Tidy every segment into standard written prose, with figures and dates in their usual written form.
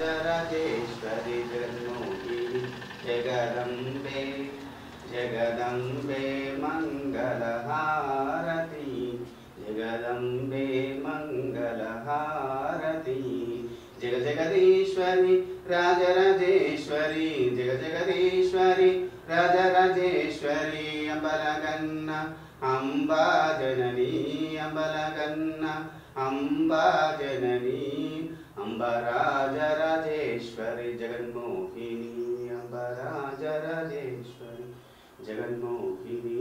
राजराजेश्वरी जगन्मोहिनी जगदम्बे जगदम्बे मंगलहारती जगदम्बे मंगलहारती जग जगदीश्वरी राजराजेश्वरी जग जगदीश्वरी राजराजेश्वरी अंबलगन्ना अंबा जननी अंबलगन्ना अंबा जननी अंबा राजराजेश्वरी जगन्मोहिनी अंबा राजराजेश्वरी जगन्मोहिनी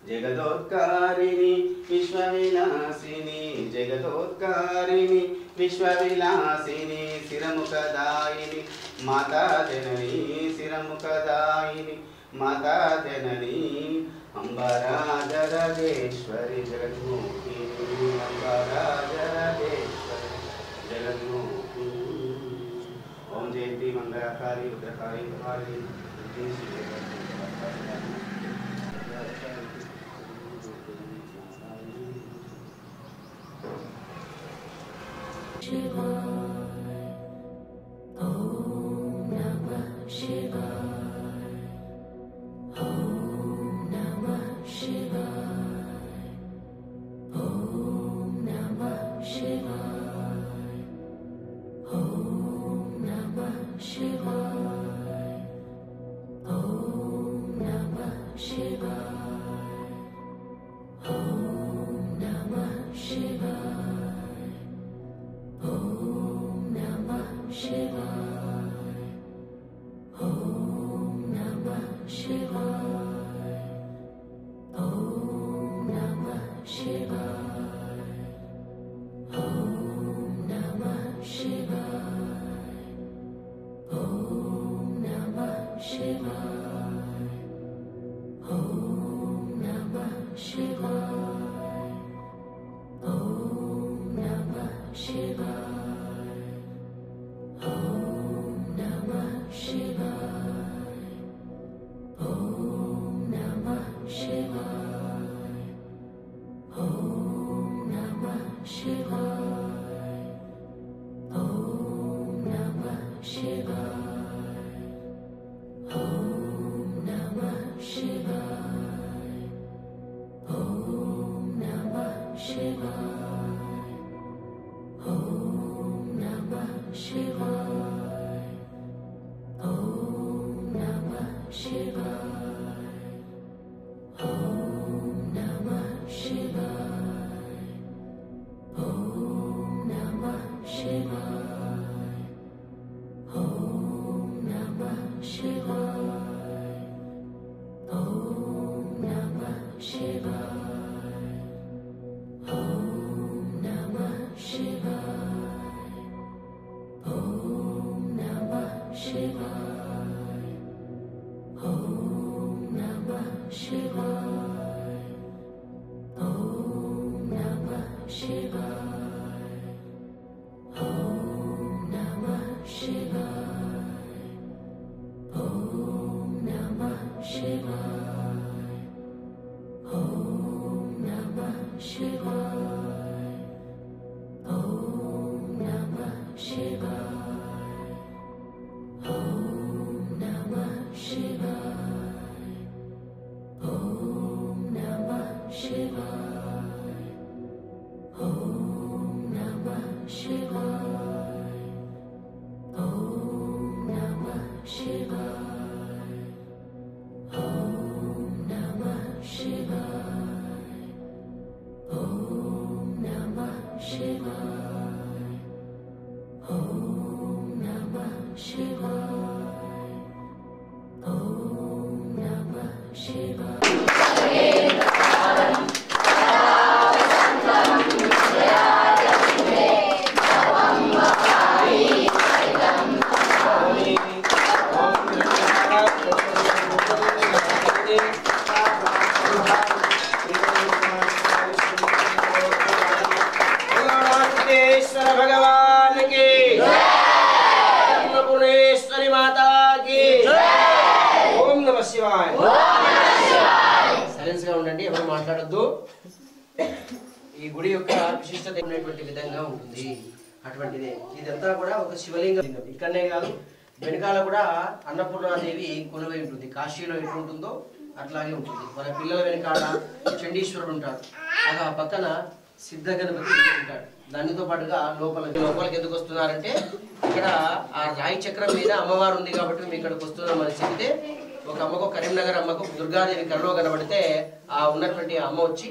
जगदोत्कारिणी विश्वविलासिनी जगदोत्कारिणी विश्वविलासिनी सिरमुखदायिनी माता जननी सिरमुखदायिनी माता जननी अंबा राजराजेश्वरी जगन्मोहिनी अंबा राजराजेश्वरी जगन्मोहिनी ओम जयंती मंगलाकारी रुद्रकारी प्रभारी ఈ గుడి యొక్క విశిష్టత విధంగా ఉంటుంది. అటువంటిదే ఇదంతా కూడా ఒక శివలింగం. ఇక్కడనే కాదు వెనకాల కూడా అన్నపూర్ణాదేవి కొలువై ఉంటుంది. కాశీలో ఎట్లుంటుందో అట్లాగే ఉంటుంది. మన పిల్లల వెనకాల చండీశ్వరుడు ఉంటాడు, ఆ పక్కన సిద్ధ గణపతి ఉంటాడు. దానితో పాటుగా లోపలికి ఎందుకు వస్తున్నారంటే ఇక్కడ ఆ రాయి చక్రం మీద అమ్మవారు ఉంది కాబట్టి మేము ఇక్కడికి వస్తున్నామని చెప్తే ఒక అమ్మకు కరీంనగర్ అమ్మకు దుర్గాదేవి కలలో కనబడితే ఆ ఉన్నటువంటి అమ్మ వచ్చి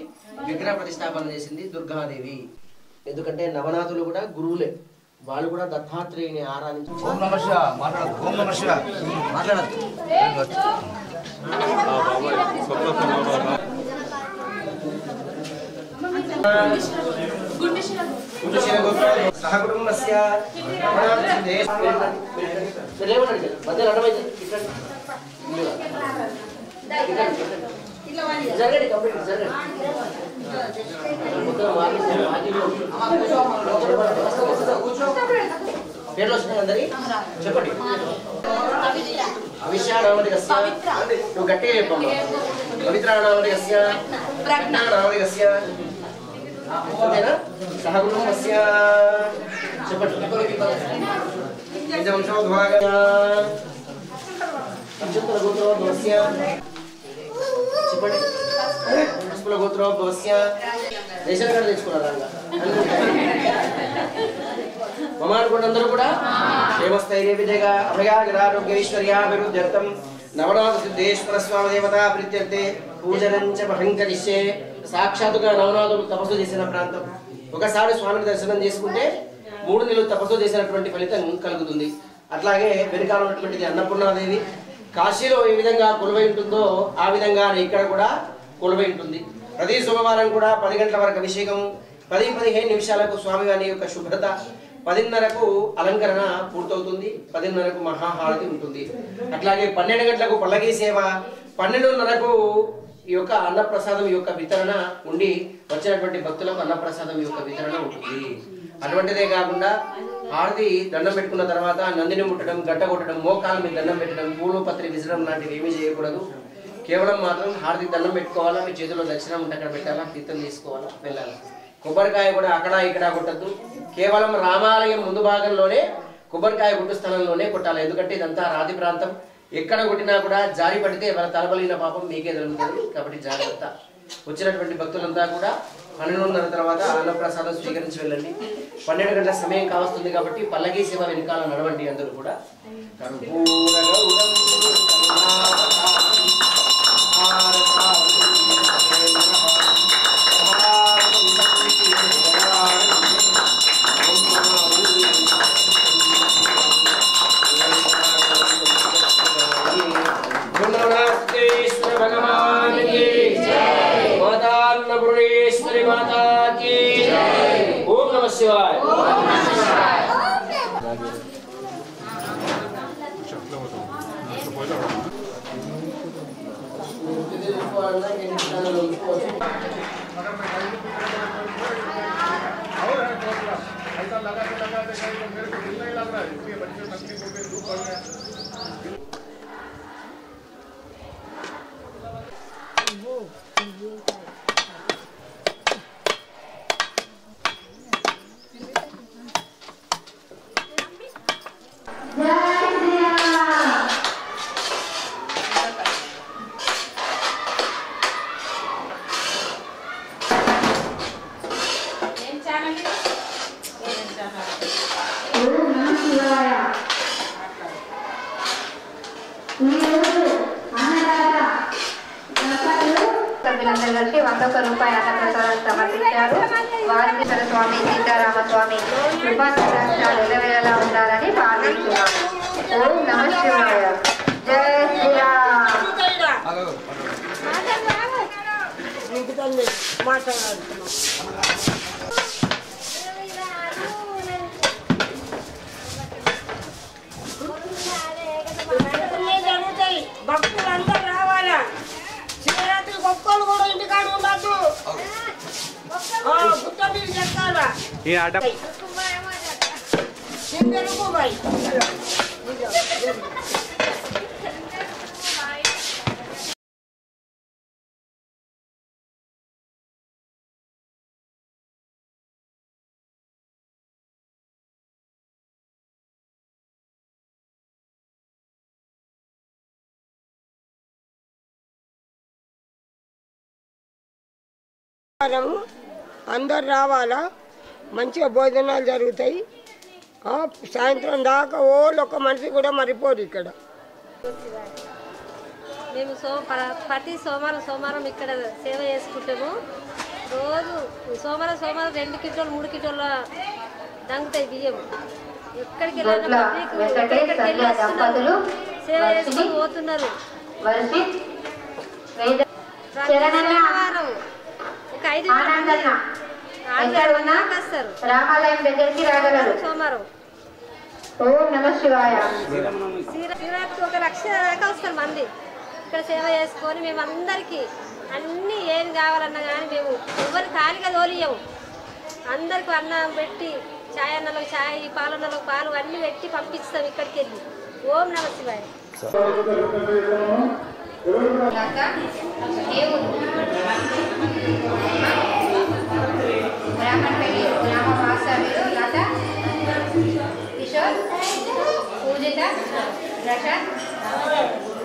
విగ్రహ ప్రతిష్టాపన చేసింది దుర్గాదేవి. ఎందుకంటే నవనాథులు కూడా గురువులే, వాళ్ళు కూడా దత్తాత్రేయుని ఆరాధించి సహకుటుంబస్య జరగండి కంప్లీట్ జరగండి. పేర్లు వస్తున్నాయి అందరి చెప్పండి. అవిశ్యానామదికస్య నువ్వు గట్టిగా చెప్పమ్మా. పవిత్రానామదికస్య ప్రజ్ఞానామదికస్య అంతేనా? సహకుటుంబస్య చెప్పండి. నిజవంశోద్భాగ పంచకుల గోత్రోద్భవస్య చెప్పండి. పసుపుల గోత్రోద్భవస్య రేషన్ కార్డు తెచ్చుకున్నారా? మమానుకున్నందరూ కూడా క్షేమస్థైర్య విజయగా అభయాగ్రారోగ్య ఐశ్వర్యాభివృద్ధ్యర్థం నవనాథ సిద్ధేశ్వర స్వామి దేవత ప్రీత్యర్థే పూజనంచ బహంకరిష్యే. సాక్షాత్తుగా నవనాథులు తపస్సు చేసిన ప్రాంతం. ఒకసారి స్వామిని దర్శనం చేసుకుంటే 3 నెలలు తపస్సు చేసినటువంటి ఫలితం కలుగుతుంది. అట్లాగే వెనుకాల ఉన్నటువంటిది అన్నపూర్ణాదేవి. కాశీలో ఏ విధంగా కొలువై ఉంటుందో ఆ విధంగా ఇక్కడ కూడా కొలువై ఉంటుంది. ప్రతి సోమవారం కూడా 10 గంటల వరకు అభిషేకం, 10-15 నిమిషాలకు స్వామివారి యొక్క శుభ్రత, 10:30కు అలంకరణ పూర్తవుతుంది, 10:30కు మహాహారతి ఉంటుంది. అట్లాగే 12 గంటలకు పల్లకీ సేవ, 12:30కు ఈ యొక్క అన్నప్రసాదం యొక్క వితరణ ఉండి వచ్చినటువంటి భక్తులకు అన్నప్రసాదం యొక్క వితరణ ఉంటుంది. అటువంటిదే కాకుండా హారతి దండం పెట్టుకున్న తర్వాత నందిని ముట్టడం, గంట కొట్టడం, మోకాల మీద దండం పెట్టడం, పూలు పత్రి విసరడం లాంటివి ఏమీ చేయకూడదు. కేవలం మాత్రం హారతి దండం పెట్టుకోవాలా, మీ చేతిలో దక్షిణం ఉంటే అక్కడ పెట్టాలా, తీర్థం తీసుకోవాలా, వెళ్ళాలి. కొబ్బరికాయ కూడా అక్కడ ఇక్కడ కొట్టద్దు. కేవలం రామాలయం ముందు భాగంలోనే కొబ్బరికాయ కొట్టు స్థలంలోనే కొట్టాలి. ఎందుకంటే ఇదంతా రాతి ప్రాంతం. ఎక్కడ కొట్టినా కూడా జారి పడితే వాళ్ళ తలబలిన పాపం మీకే జరుగుతుంది. కాబట్టి జాగ్రత్త. వచ్చినటువంటి భక్తులంతా కూడా 12:30 తర్వాత అన్నప్రసాదం స్వీకరించి వెళ్ళండి. 12 గంటల సమయం కావస్తుంది కాబట్టి పల్లకీ సేవ వెనకాల నడవండి. అందరూ కూడా माता की ओम नमः शिवाय। ऐसा लगाते मेरे को दिल नहीं लग रहा है, इसलिए बच्चे तकलीफ होकर धूप पड़ गया। సభ్యులందరూ కలిసి 100 రూపాయల అన్నప్రసాదం సమర్పించారు. వారి స్వామి సీతారామస్వామి కృపాకటాక్షాలు ఎలవేళలా ఉండాలని ప్రార్థిస్తున్నాము. ఓం నమః శివాయ. జై శ్రీరామ్. భక్తులందరూ రావాలా. శివరాత్రి గొప్పలు కూడా ఇంటికాడ ఉండద్దు. గుట్ట మీద చెప్తారా అందరు రావాలా, మంచిగా భోజనాలు జరుగుతాయి. సాయంత్రం దాకా ఒక మనిషి కూడా మరిపోరు ఇక్కడ. మేము ప్రతి సోమవారం ఇక్కడ సేవ చేసుకుంటాము. రోజు సోమవారం 2 కిలోలు 3 కిలోల దంగుతాయి బియ్యం. ఎక్కడికి సేవ చేసుకుని పోతున్నారు. ఒక 5 రామాలయం దగ్గరికి రాగలరు. సోమవారం ఓం నమః శివాయ. శివరాత్రికి 1 లక్ష దాకా వస్తారు మంది ఇక్కడ సేవ చేసుకొని. మేము అందరికీ అన్నీ ఏం కావాలన్నా కానీ మేము ఎవరి ఖాళీగా తోలియము. అందరికి అన్నం పెట్టి చాయ్ అన్నలకు చాయ్, పాలన్నలకు పాలు అన్నీ పెట్టి పంపిస్తాం ఇక్కడికి వెళ్ళి. ఓం నమః శివాయ. బ్రాహ్మణపల్లి గ్రామవాసవులు లత, కిషోర్, పూజిత, ప్రశాంత్,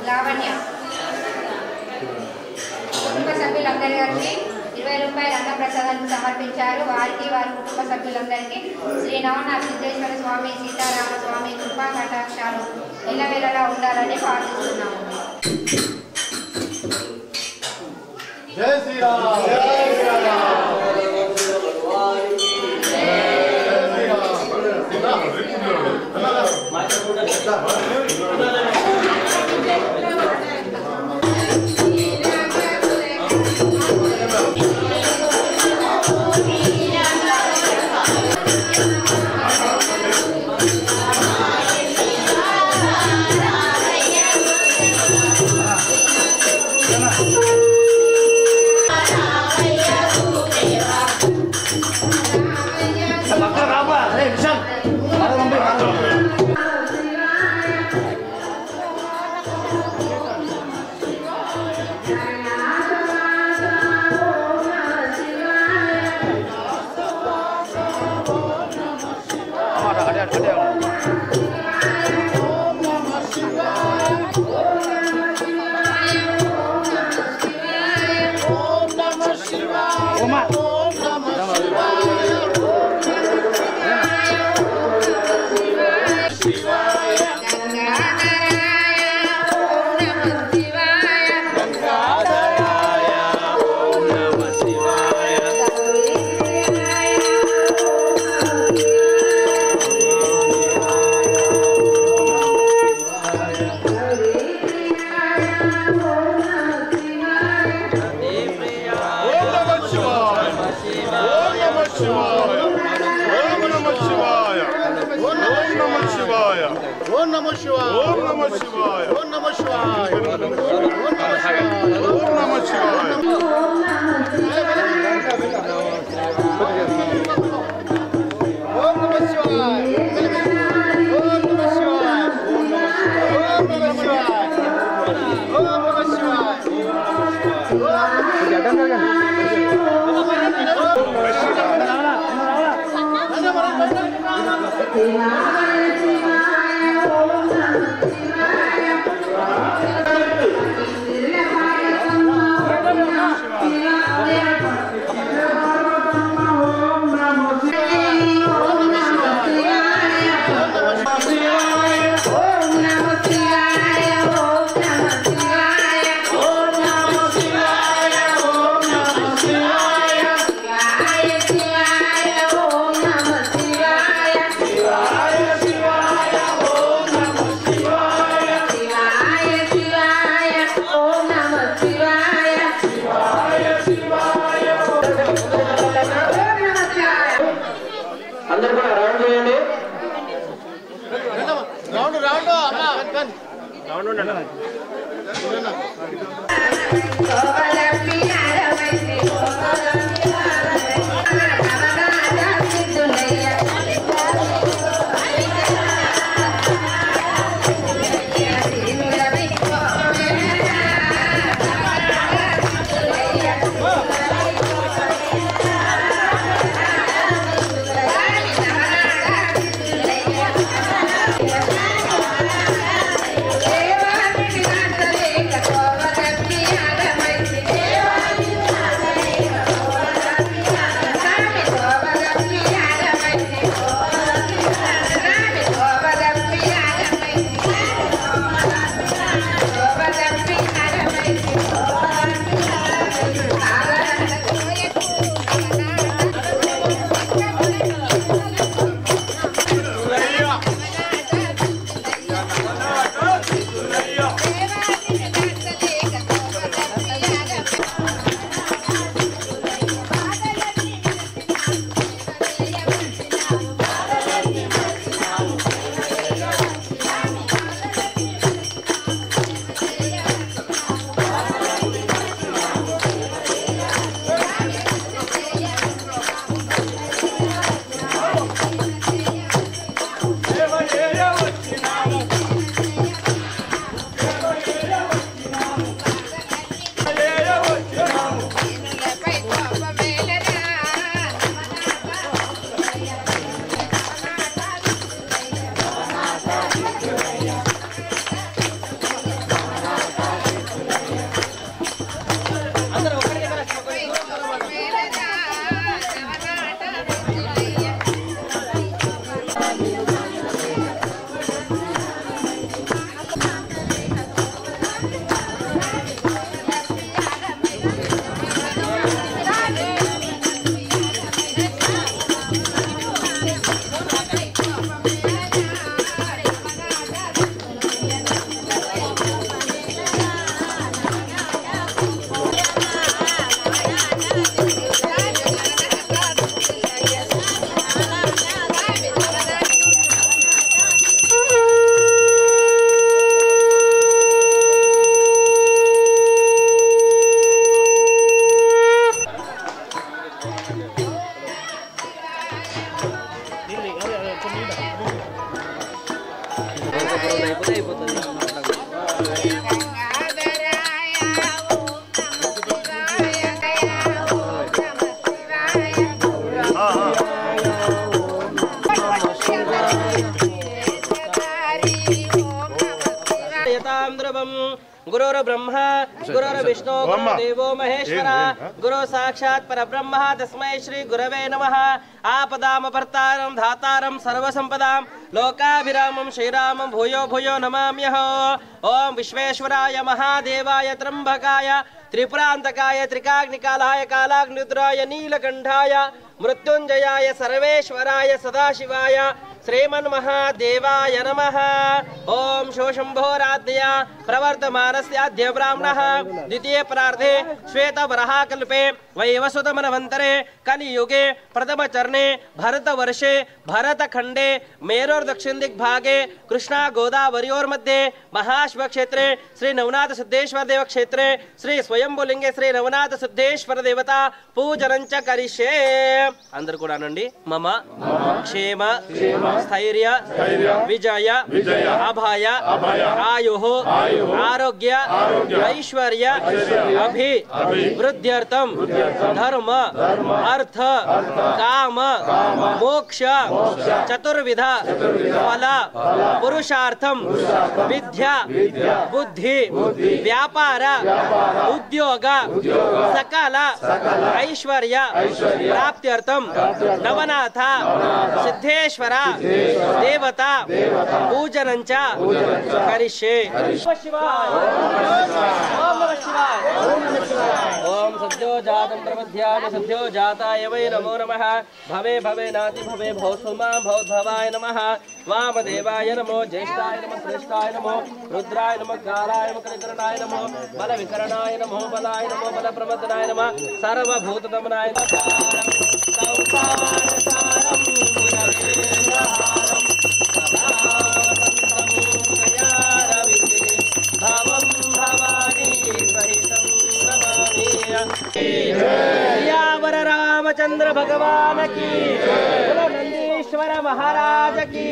లావణ్య కుటుంబ సభ్యులందరికీ 20 రూపాయల అన్నప్రసాదాన్ని సమర్పించారు. వారికి వారి కుటుంబ సభ్యులందరికీ శ్రీ నవనాథ సిద్ధేశ్వర స్వామి సీతారామ స్వామి కృపా కటాక్షాలు ఎల్లవేళలా ఉండాలని ప్రార్థిస్తున్నాము. జై శ్రీరామ్. జై శ్రీరామ్. దేవా गुरुर्ब्रह्मा गुरुर्विष्णु गुरुर्देवो महेश्वर गुरु साक्षात् परब्रह्म तस्मै श्री गुरवे नमः। आपदामपर्तारं धातारं सर्वसंपदां लोकाभिरामं श्रीरामं भूयो भूयो नमाम्यहम्। ओम विश्वेश्वराय महादेवाय त्र्यंबकाय त्रिपुरांतकाय त्रिकाग्निकालाय कालाग्निरुद्राय नीलकंठाय मृत्युंजयाय सर्वेश्वराय सदाशिवाय श्रीमन्महादेवाय नमः। ओम शोशंभोराज्ञया प्रवर्तमानस्याद्य ब्राह्मणः द्वितीय प्रार्थे श्वेतवराहकल्पे वैवस्वतमन्वन्तरे कलियुगे प्रथमचरणे भरतवर्षे भरतखण्डे मेरोर्दक्षिण दिग्भागे कृष्णा गोदावर्योर्मध्ये महाशिवक्षेत्रे श्री नवनाथ सिद्धेश्वर देव क्षेत्रे श्री स्वयंभुलिंगे श्री नवनाथ सिद्धेश्वर देवता पूजनं च करिष्ये। अंदर కూడా నండి మమ క్షేమ स्थैर्य विजय अभय आयुः आरोग्य ऐश्वर्य अभिवृद्ध्यर्थं धर्म अर्थ काम मोक्ष चतुर्विध फल पुरुषार्थं विद्या बुद्धि व्यापार उद्योग सकल ऐश्वर्य प्राप्त्यर्थं नवनाथ सिद्धेश्वर देवता पूजनं च करिष्ये। ओम सद्यो जातं प्रमध्याय सद्यो जाताय वै नमो नमः। भवे भवे नाति भवे भवसुमा भवद्भवाय नमः। वामदेवाय नमो ज्येष्ठाय नमः श्रेष्ठाय नमो रुद्राय नमः कालाय नमः कलिकरणाय नमो बलविकरणाय नमो बलाय नमो बलप्रमदनाय नमः सर्वभूतदमनाय नमः। रामचंद्र भगवान की नंदीश्वर महाराज की।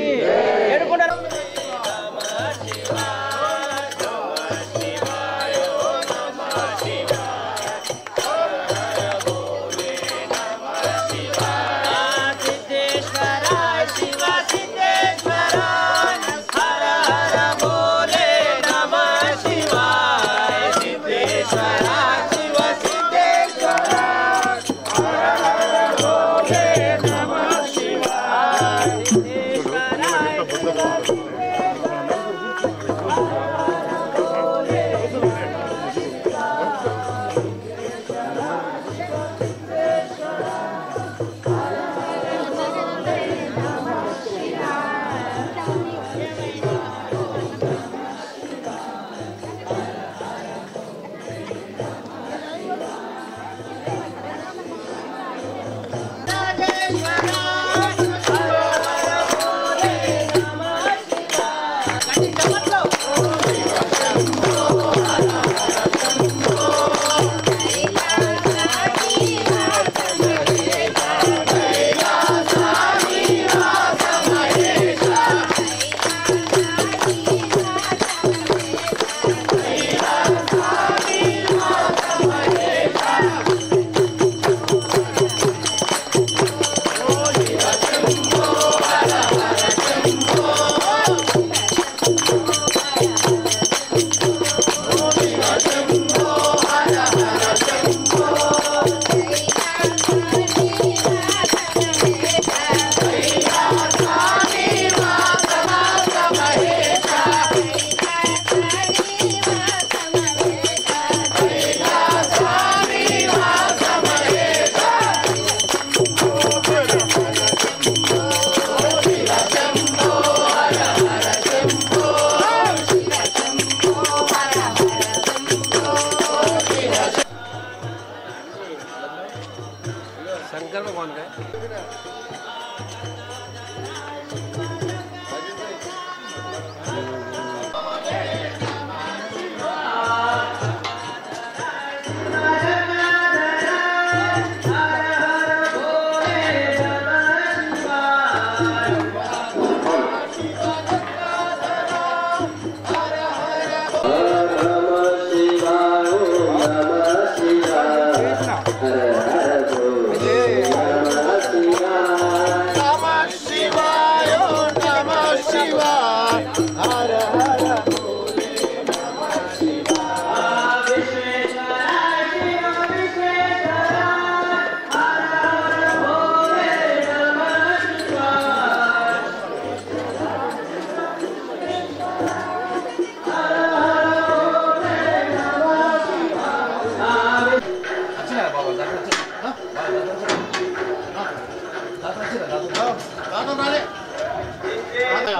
शिवाय हर हर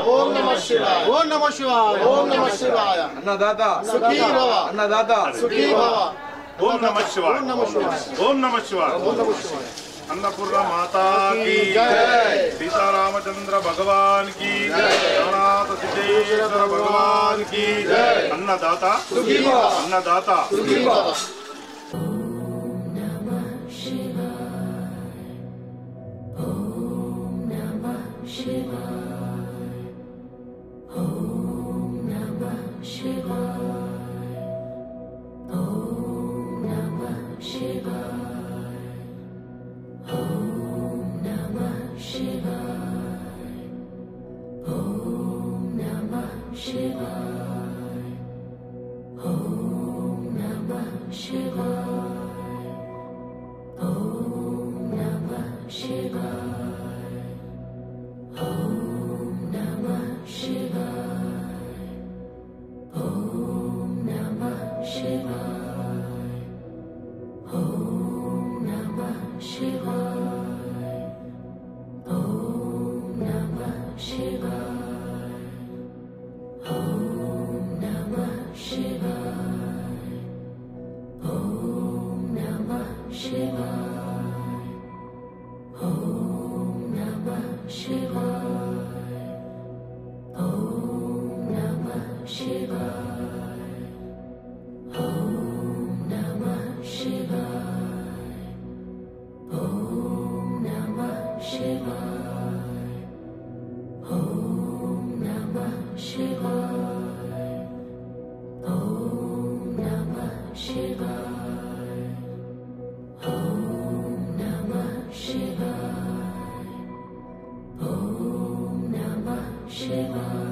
ओम नमः शिवाय ओम नमः शिवाय ओम नमः शिवाय अन्नदाता सुखी भव अन्नदाता सुखी भव ओम नमः शिवाय ओम नमः शिवाय ओम नमः शिवाय ओम नमः शिवाय अन्नपूर्णा माता की जय सीता रामचंद्र भगवान की जय जगन्नाथ सिद्धेश्वर भगवान की जय अन्नदाता सुखी भव अन्नदाता सुखी भव Shiva.